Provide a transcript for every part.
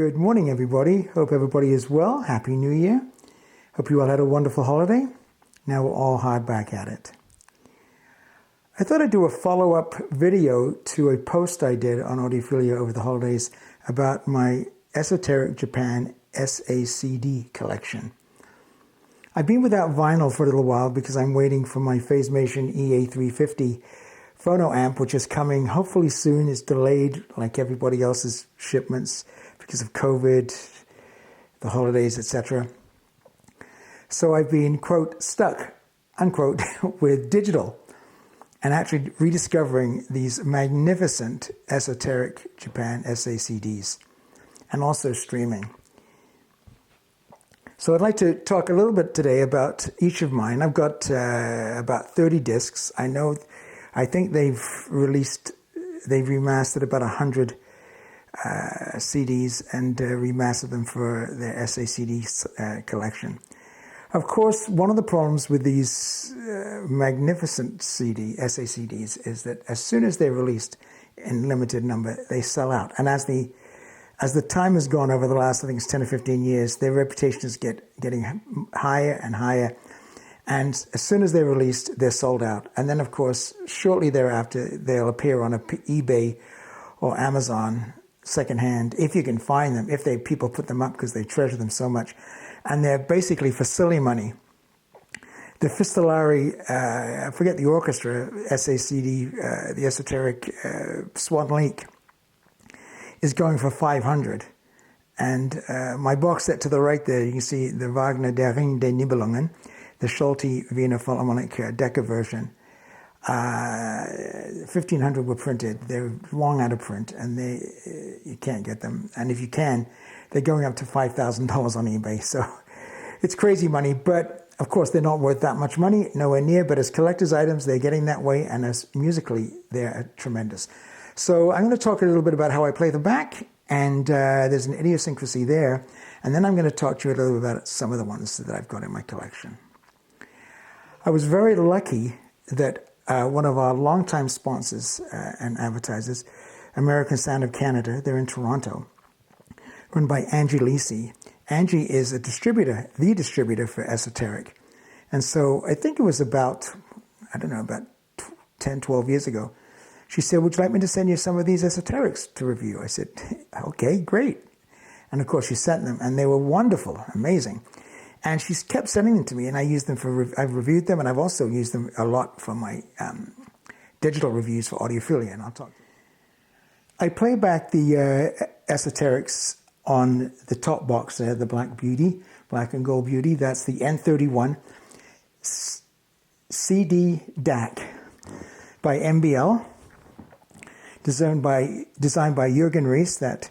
Good morning, everybody. Hope everybody is well. Happy New Year. Hope you all had a wonderful holiday. Now we're all hard back at it. I thought I'd do a follow-up video to a post I did on Audiophilia over the holidays about my Esoteric Japan SACD collection. I've been without vinyl for a little while because I'm waiting for my Phasemation EA350 phono amp, which is coming hopefully soon. It's delayed like everybody else's shipments because of COVID, the holidays, etc. So I've been, quote, stuck, unquote, with digital and actually rediscovering these magnificent Esoteric Japan SACDs and also streaming. So I'd like to talk a little bit today about each of mine. I've got about 30 discs. I think they've remastered about 100 CDs and remastered them for their SACD collection. Of course, one of the problems with these magnificent SACDs is that as soon as they're released in limited number, they sell out. And as the time has gone over the last, I think it's 10 or 15 years, their reputation is getting higher and higher. And as soon as they're released, they're sold out. And then, of course, shortly thereafter, they'll appear on eBay or Amazon secondhand, if you can find them, if people put them up because they treasure them so much. And they're basically for silly money. The Fistolari, I forget the orchestra, SACD, the Esoteric Swan Lake, is going for 500. And my box set to the right there, you can see the Wagner Der Ring der Nibelungen, the Schulte Wiener Philharmonic Decca version. 1,500 were printed. They're long out of print, and you can't get them. And if you can, they're going up to $5,000 on eBay. So it's crazy money, but of course they're not worth that much money, nowhere near. But as collector's items, they're getting that way, and as musically, they're tremendous. So I'm going to talk a little bit about how I play the back, and there's an idiosyncrasy there. And then I'm going to talk to you a little bit about some of the ones that I've got in my collection. I was very lucky that one of our longtime sponsors and advertisers, American Sound of Canada, they're in Toronto, run by Angie Lisi. Angie is the distributor for Esoteric. And so I think it was about 10, 12 years ago, she said, would you like me to send you some of these Esoterics to review? I said, okay, great. And of course she sent them, and they were wonderful, amazing. And she's kept sending them to me, and I use them I've reviewed them, and I've also used them a lot for my digital reviews for Audiophilia, and I'll talk. I play back the Esoterics on the top box there, the Black and Gold Beauty. That's the N31 CD DAC by MBL, designed by Jürgen Ries, that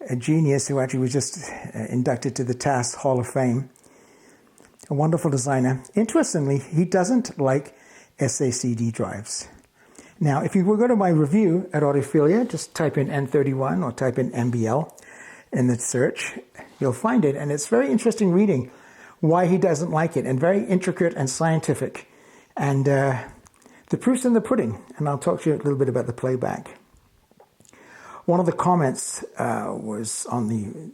a genius who actually was just inducted to the TAS Hall of Fame. A wonderful designer. Interestingly, he doesn't like SACD drives. Now, if you will go to my review at Audiophilia, just type in N31 or type in MBL in the search, you'll find it. And it's very interesting reading why he doesn't like it, and very intricate and scientific. And the proof's in the pudding. And I'll talk to you a little bit about the playback. One of the comments was on the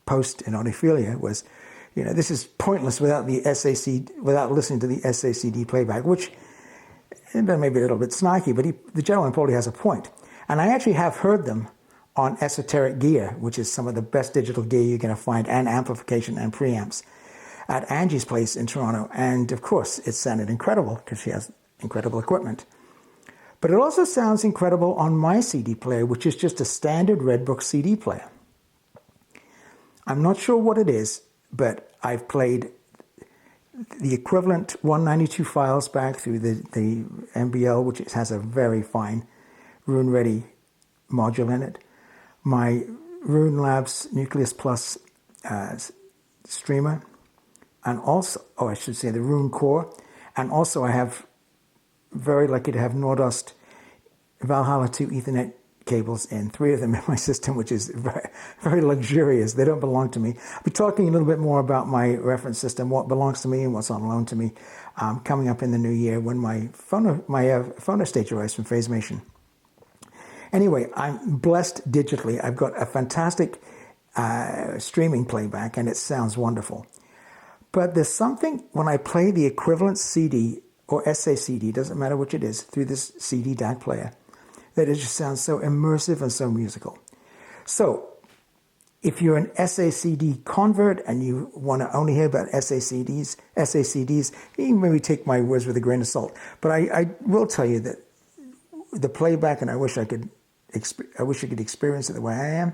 post in Audiophilia was, this is pointless without listening to the SACD playback, which may be a little bit snarky, but the gentleman probably has a point. And I actually have heard them on Esoteric Gear, which is some of the best digital gear you're going to find, and amplification and preamps, at Angie's place in Toronto. And of course, it sounded incredible because she has incredible equipment. But it also sounds incredible on my CD player, which is just a standard Redbook CD player. I'm not sure what it is, but I've played the equivalent 192 files back through the MBL, which has a very fine Rune Ready module in it. My Rune Labs Nucleus Plus streamer, and also, the Rune Core, and also I have very lucky to have Nordost Valhalla 2 Ethernet cables in, 3 of them in my system, which is very, very luxurious. They don't belong to me. I'll be talking a little bit more about my reference system, what belongs to me and what's on loan to me, coming up in the new year when my phono stage arrives from Phasemation. Anyway, I'm blessed digitally. I've got a fantastic streaming playback, and it sounds wonderful. But there's something when I play the equivalent CD or SACD, doesn't matter which it is, through this CD DAC player, that it just sounds so immersive and so musical. So if you're an SACD convert and you want to only hear about SACDs, you can maybe take my words with a grain of salt. But I will tell you that the playback, and I wish I could experience it the way I am.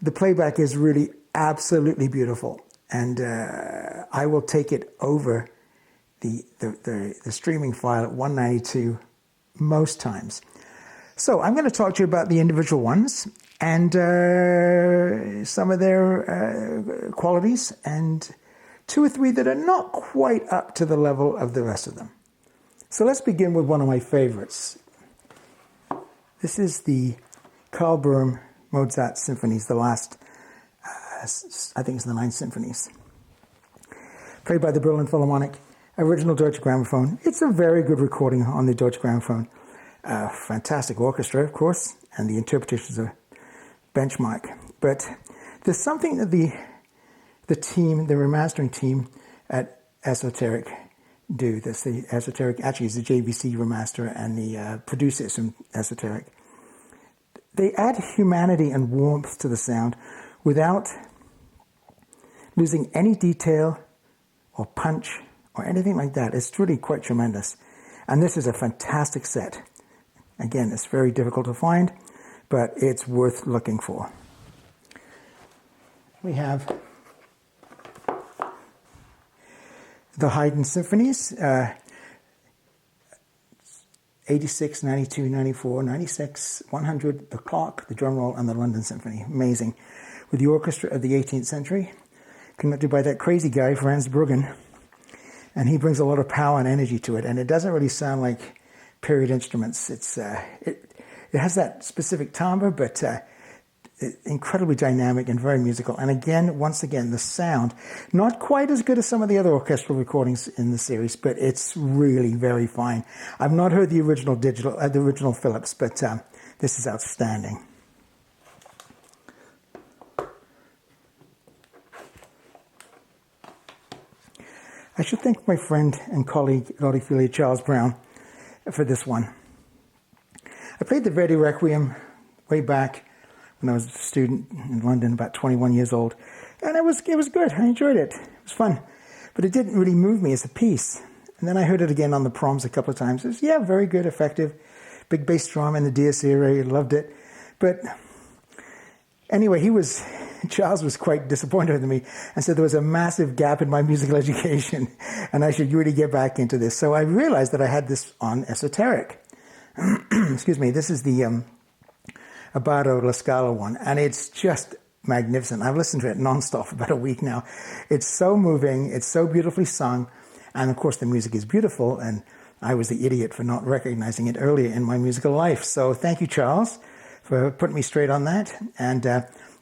The playback is really absolutely beautiful, and I will take it over the streaming file at 192 most times. So I'm going to talk to you about the individual ones and some of their qualities, and 2 or 3 that are not quite up to the level of the rest of them. So let's begin with one of my favorites. This is the Karl Mozart Symphonies, the last, I think it's the 9 symphonies. Played by the Berlin Philharmonic, original Deutsche Grammophon. It's a very good recording on the Deutsche Grammophon. Fantastic orchestra, of course, and the interpretations are benchmark. But there's something that the team, the remastering team at ESOTERIC do. That's the ESOTERIC, actually is the JVC remaster, and the producers from ESOTERIC. They add humanity and warmth to the sound without losing any detail or punch or anything like that. It's really quite tremendous. And this is a fantastic set. Again, it's very difficult to find, but it's worth looking for. We have the Haydn Symphonies, 86, 92, 94, 96, 100, the clock, the drum roll, and the London Symphony. Amazing. With the orchestra of the 18th century, conducted by that crazy guy, Franz Bruggen. And he brings a lot of power and energy to it. And it doesn't really sound like period instruments. It has that specific timbre, but incredibly dynamic and very musical. And again, once again, the sound, not quite as good as some of the other orchestral recordings in the series, but it's really very fine. I've not heard the original the original Philips, but this is outstanding. I should thank my friend and colleague, Audiophile Charles Brown, for this one. I played the Verdi Requiem way back when I was a student in London, about 21 years old. And it was good. I enjoyed it. It was fun. But it didn't really move me as a piece. And then I heard it again on the proms a couple of times. It was, very good, effective. Big bass drum in the Dies Irae. Loved it. But anyway, Charles was quite disappointed with me and said there was a massive gap in my musical education and I should really get back into this. So I realized that I had this on ESOTERIC. Excuse me. This is the Abbado La Scala one, and it's just magnificent. I've listened to it nonstop for about a week now. It's so moving, it's so beautifully sung, and of course the music is beautiful, and I was the idiot for not recognizing it earlier in my musical life. So thank you, Charles, for putting me straight on that, and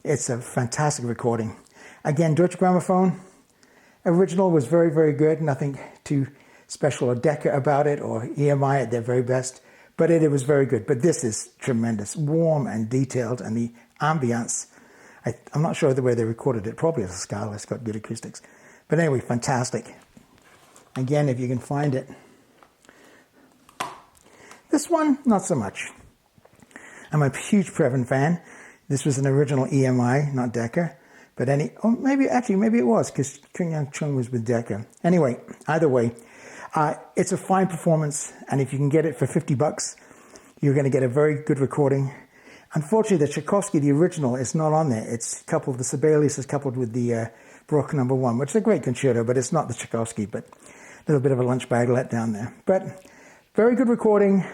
it's a fantastic recording. Again, Deutsche Grammophon, original was very, very good, nothing too special or Decca about it, or EMI at their very best. But it was very good. But this is tremendous, warm and detailed, and the ambience. I'm not sure the way they recorded it. Probably as a Scala. It's got good acoustics. But anyway, fantastic. Again, if you can find it. This one, not so much. I'm a huge Previn fan. This was an original EMI, not Decca. But maybe it was, because Chung Yang Chung was with Decca. Anyway, either way. It's a fine performance, and if you can get it for $50, you're going to get a very good recording. Unfortunately, the Tchaikovsky, the original, is not on there. It's coupled, the Sibelius is coupled with the Baroque No. 1, which is a great concerto, but it's not the Tchaikovsky, but a little bit of a lunch bag let down there. But very good recording,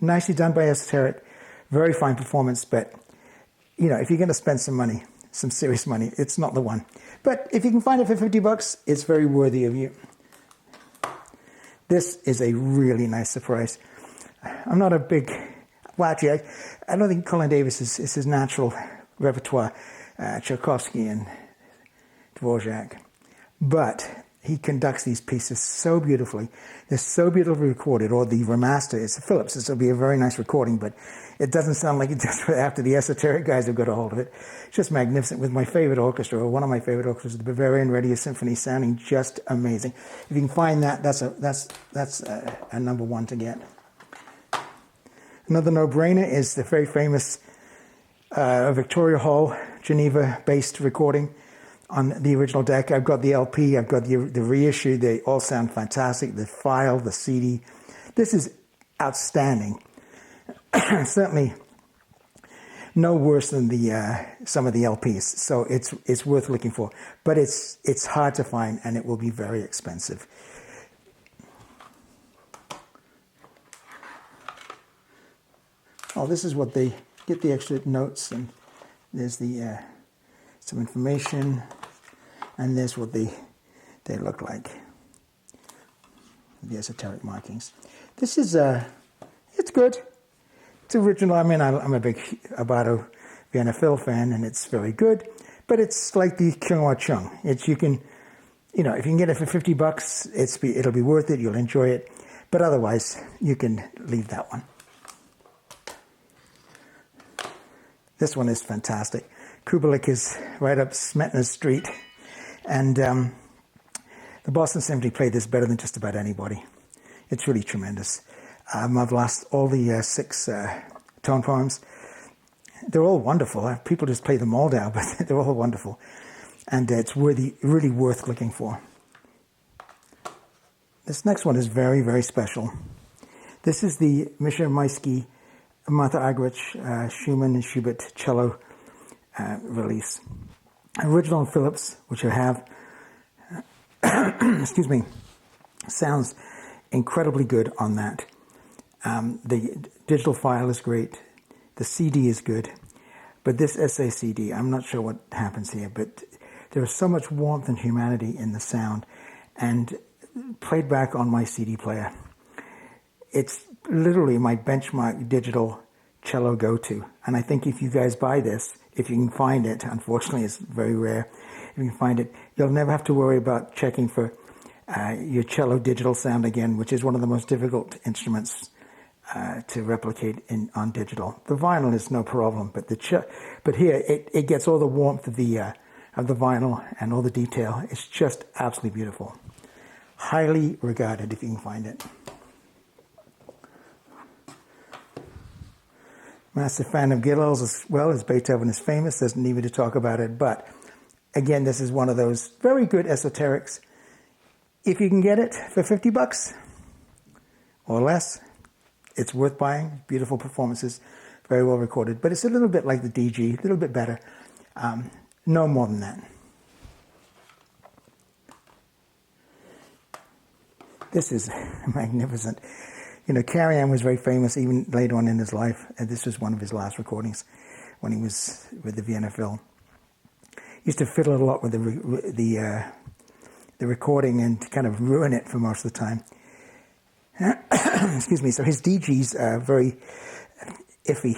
nicely done by ESOTERIC, very fine performance, but, if you're going to spend some money, some serious money, it's not the one. But if you can find it for $50, it's very worthy of you. This is a really nice surprise. I'm not a big... Well, actually, I don't think Colin Davis is his natural repertoire, Tchaikovsky and Dvorak. But he conducts these pieces so beautifully. They're so beautifully recorded, or the remaster is Phillips. This will be a very nice recording, but it doesn't sound like it does after the esoteric guys have got a hold of it. It's just magnificent with my favorite orchestra, or one of my favorite orchestras, the Bavarian Radio Symphony, sounding just amazing. If you can find that, that's a number one to get. Another no-brainer is the very famous Victoria Hall, Geneva-based recording on the original deck. I've got the LP, I've got the reissue. They all sound fantastic. The file, the CD. This is outstanding. Certainly no worse than the some of the LPs. So it's worth looking for. But it's hard to find, and it will be very expensive. Oh, this is what they get, the extra notes, and there's the some information, and there's what they look like, the esoteric markings. This is it's good. It's original. I mean, I'm a big Abbado Vienna Phil fan, and it's very good. But it's like the Chung Wa Chung. It's, you can, if you can get it for $50, it'll be worth it. You'll enjoy it. But otherwise, you can leave that one. This one is fantastic. Kubelik is right up Smetana Street, and the Boston Symphony played this better than just about anybody. It's really tremendous. I've lost all the 6 tone poems. They're all wonderful. People just play them all down, but they're all wonderful, and it's really worth looking for. This next one is very, very special. This is the Misha Maisky, Martha Argerich, Schumann and Schubert cello release. Original Phillips, which I have, excuse me, sounds incredibly good on that. The digital file is great. The CD is good. But this SACD, I'm not sure what happens here, but there is so much warmth and humanity in the sound, and played back on my CD player. It's literally my benchmark digital cello go-to. And I think if you guys buy this, if you can find it, unfortunately it's very rare, if you can find it, you'll never have to worry about checking for your cello digital sound again, which is one of the most difficult instruments to replicate on digital. The vinyl is no problem, but here it gets all the warmth of the vinyl and all the detail. It's just absolutely beautiful. Highly regarded if you can find it. Massive fan of Gilels as well, as Beethoven is famous, doesn't need me to talk about it, but again, this is one of those very good esoterics. If you can get it for $50 or less, it's worth buying. Beautiful performances, very well recorded, but it's a little bit like the DG, a little bit better. No more than that. This is magnificent. Carry-On was very famous even later on in his life, and this was one of his last recordings when he was with the Vienna Phil. He used to fiddle a lot with the recording and kind of ruin it for most of the time. Excuse me. So his DGs are very iffy.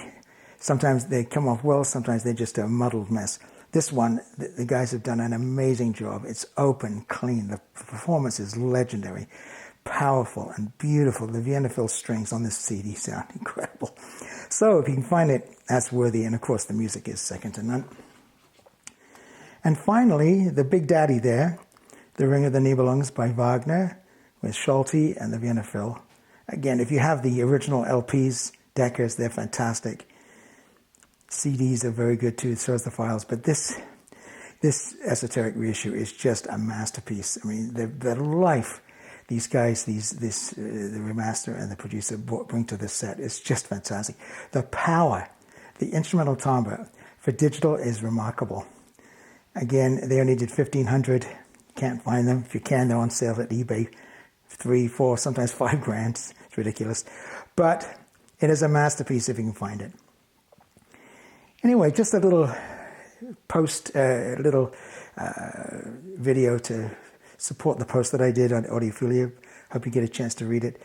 Sometimes they come off well, sometimes they're just a muddled mess. This one, the guys have done an amazing job. It's open, clean. The performance is legendary. Powerful and beautiful. The Vienna Phil strings on this CD sound incredible. So if you can find it, that's worthy. And of course, the music is second to none. And finally, the big daddy there, The Ring of the Nibelungs by Wagner with Schulte and the Vienna Phil. Again, if you have the original LPs, Deckers, they're fantastic. CDs are very good too, so is the files. But this esoteric reissue is just a masterpiece. I mean, the life these guys, the remaster and the producer bring to this set is just fantastic. The power, the instrumental timbre for digital is remarkable. Again, they only did 1,500. Can't find them. If you can, they're on sale at eBay. 3, 4, sometimes $5,000. It's ridiculous. But it is a masterpiece if you can find it. Anyway, just a little video to support the post that I did on Audiophilia. Hope you get a chance to read it.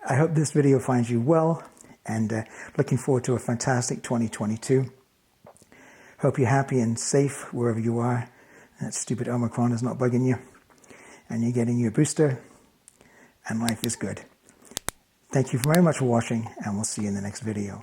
I hope this video finds you well, and looking forward to a fantastic 2022. Hope you're happy and safe wherever you are. That stupid Omicron is not bugging you. and you're getting your booster, and life is good. Thank you very much for watching, and we'll see you in the next video.